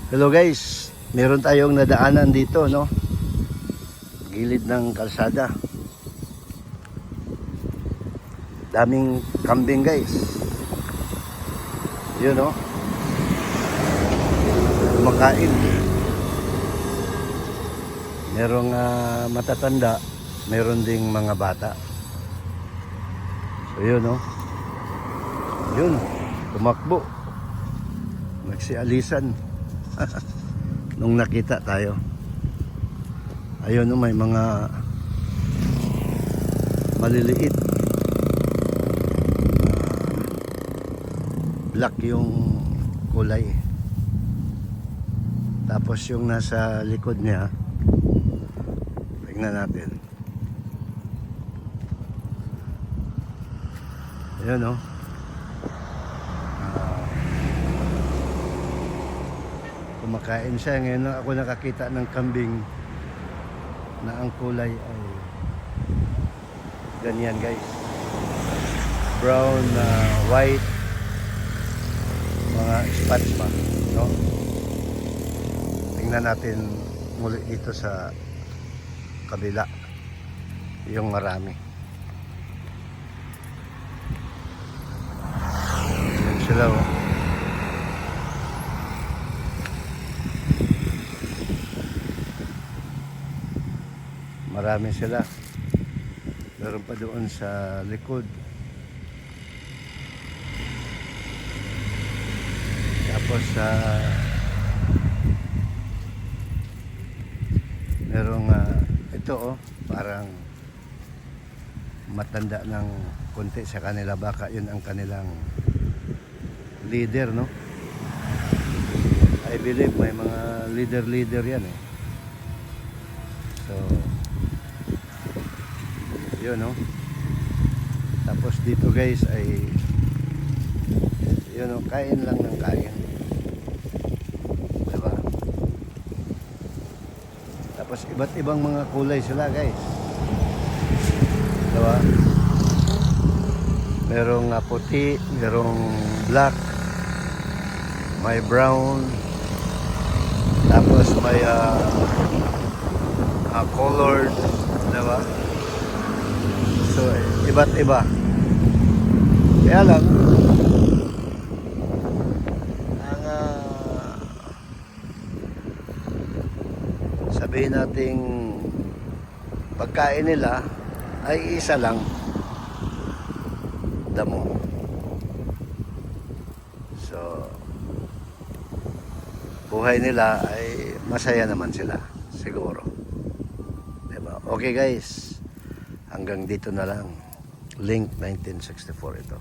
Hello guys, meron tayong nadaanan dito, no? Gilid ng kalsada. Daming kambing guys. Yun, no? Kumakain. Merong matatanda, meron ding mga bata. So yun, no? Yun, tumakbo. Nagsialisan. Nung nakita tayo, ayun, no, may mga maliliit, black yung kulay. Tapos yung nasa likod niya, tingnan natin. Ayun, no? Kumakain siya. Ngayon ako nakakita ng kambing na ang kulay ay ganyan guys, brown, white, mga spots pa, no? Tingnan natin muli dito sa kabila yung marami. Yan sila, oh. Marami sila. Meron pa doon sa likod. Tapos merong ito, oh, parang matanda ng konti sa kanila. Baka yun ang kanilang leader, no? I believe may mga leader yan, eh. So yun, no? Tapos dito guys ay yun, no? Kain lang ng kain, diba? Tapos iba't ibang mga kulay sila guys, diba? Merong puti, merong black, may brown, tapos may colored, diba? So, iba't iba. Kaya lang, ang sabihin nating pagkain nila ay isa lang, damo. So, buhay nila ay masaya naman sila, siguro. Diba? Okay guys, hanggang dito na lang. Link 1964 ito.